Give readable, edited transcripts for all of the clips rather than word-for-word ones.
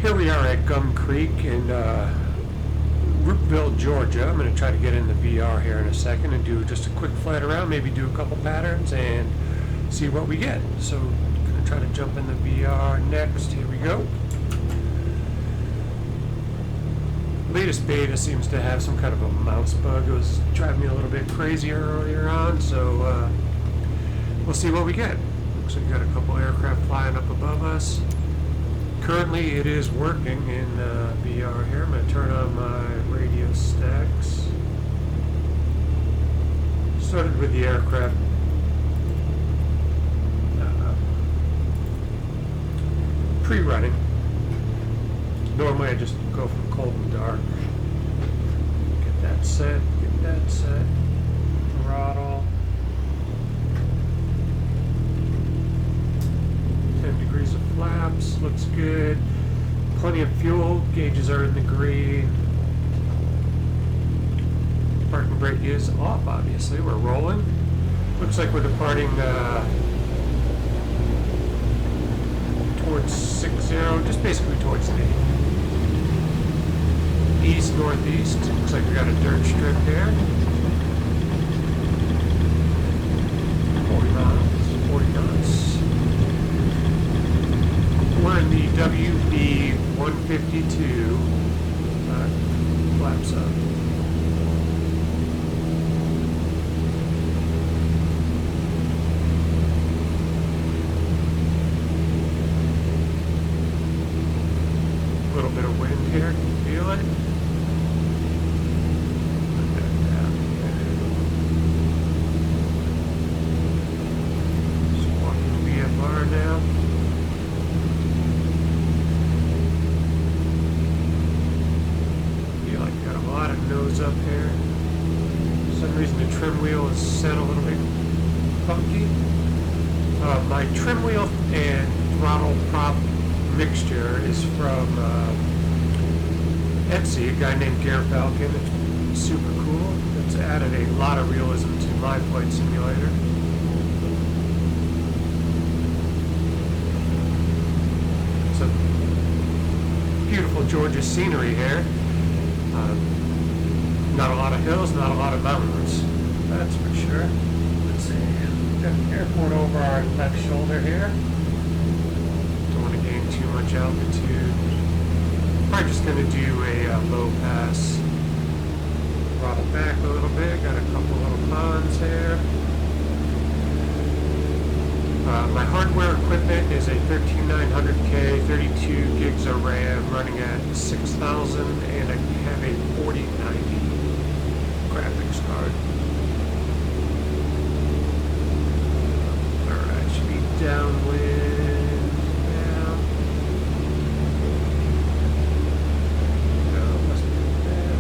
Here we are at Gum Creek in Roopville, Georgia. I'm going to try to get in the VR here in a second and do just a quick flight around, maybe do a couple patterns and see what we get. So I'm going to try to jump in the VR next. Here we go. Latest beta seems to have some kind of a mouse bug. It was driving me a little bit crazy earlier on, so we'll see what we get. Looks like we got a couple aircraft flying up above us. Currently it is working in VR here. I'm going to turn on my radio stacks. Started with the aircraft pre-running. Normally I just go from cold and dark. Get that set, throttle. 10 degrees of flaps, looks good. Plenty of fuel, gauges are in the green. Parking brake is off, obviously. We're rolling. Looks like we're departing towards 60, just basically towards the east-northeast. Looks like we got a dirt strip here. 40 miles, 40 knots. We're in the WB 152, flaps up. A little bit of wind here, can you feel it? Put that down here. Just walking VFR now. Nose up here. For some reason the trim wheel is set a little bit funky. My trim wheel and throttle prop mixture is from Etsy, a guy named Gare Falcon. It's super cool. It's added a lot of realism to my flight simulator. It's a beautiful Georgia scenery here. Not a lot of hills, not a lot of mountains, that's for sure. Let's see, got an airport over our left shoulder here. Don't want to gain too much altitude. Probably just going to do a low pass. Throttle back a little bit, got a couple little ponds here. My hardware equipment is a 13900K, 32 gigs of RAM, running at 6,000, and I have a 4090 graphics card. Alright, should be downwind now. No, must be bad.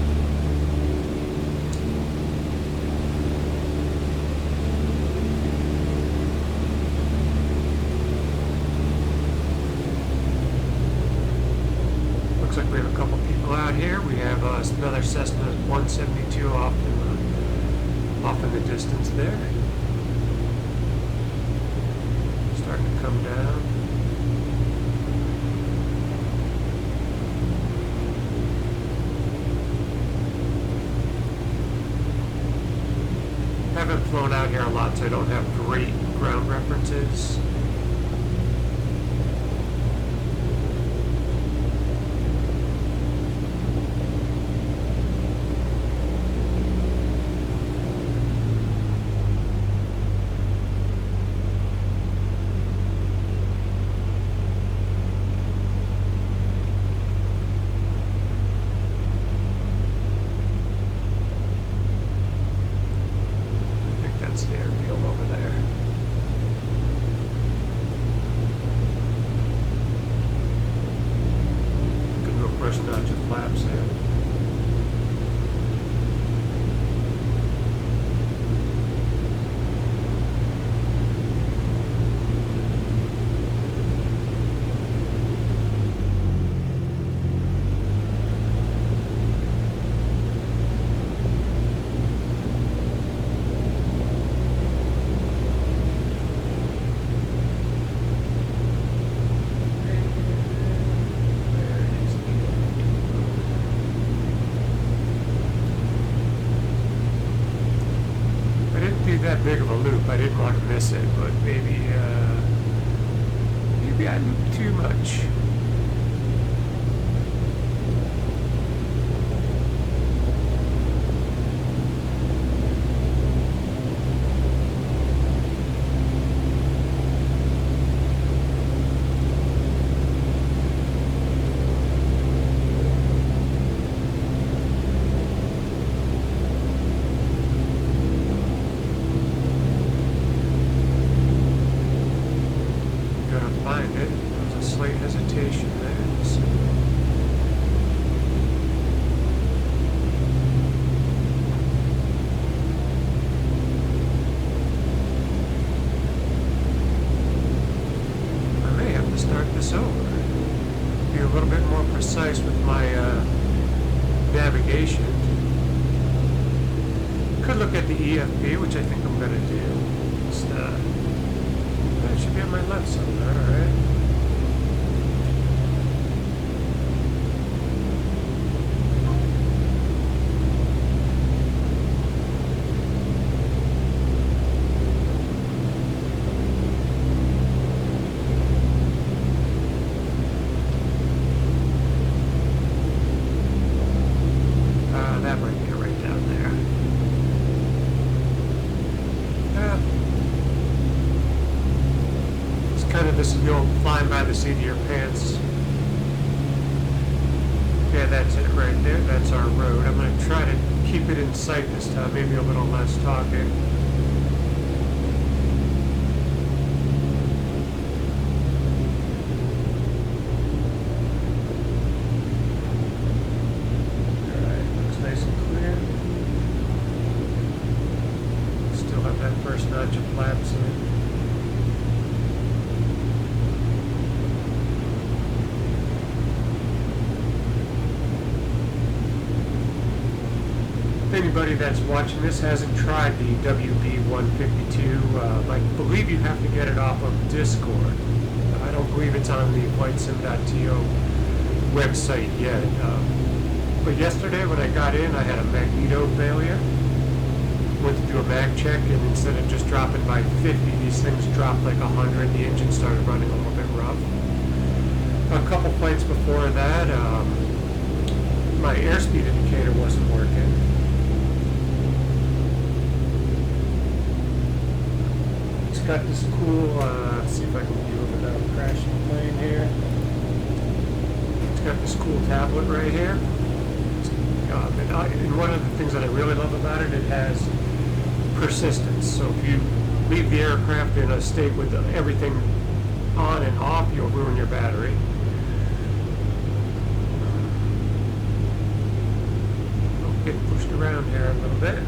Looks like we have a couple people out here. We have another Cessna 172 off in the distance there. Starting to come down. Haven't flown out here a lot, so I don't have great ground references. miss it, but maybe I moved too much. Find it. There's a slight hesitation there. So I may have to start this over. Be a little bit more precise with my navigation. Could look at the EFB, which I think I'm going to do. Just, it should be on my left somewhere, alright. That might be right down there. This is the old flying by the seat of your pants. Yeah, that's it right there. That's our road. I'm going to try to keep it in sight this time, maybe a little less talking. Alright, looks nice and clear. Still have that first notch of flaps in it. Anybody that's watching this hasn't tried the WB152, I believe you have to get it off of Discord. I don't believe it's on the flightsim.to website yet. But yesterday when I got in, I had a magneto failure. Went to do a mag check, and instead of just dropping by 50, these things dropped like 100. The engine started running a little bit rough. A couple flights before that, my airspeed indicator wasn't working. Got this cool, let's see if I can view it without crashing the plane here. It's got this cool tablet right here. And one of the things that I really love about it, it has persistence. So if you leave the aircraft in a state with everything on and off, you'll ruin your battery. Getting pushed around here a little bit.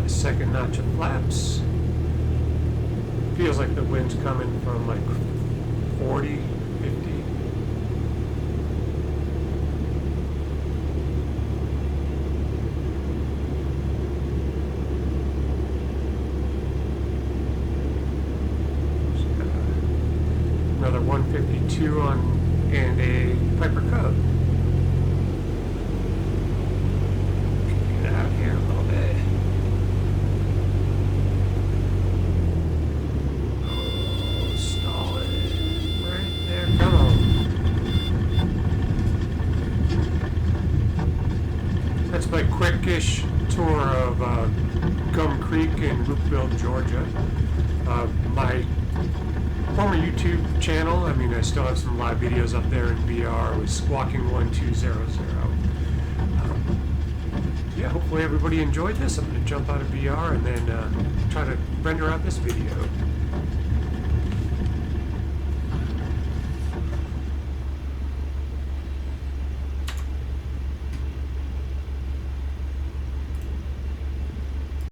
Second notch of flaps. Feels like the wind's coming from like 40, 50. Another 152 on and a Piper Cub. Get out here a little bit. My quickish tour of Gum Creek in Roopville, Georgia. My former YouTube channel, I mean, I still have some live videos up there in VR, was Squawking 1200. Yeah, hopefully everybody enjoyed this. I'm going to jump out of VR and then try to render out this video.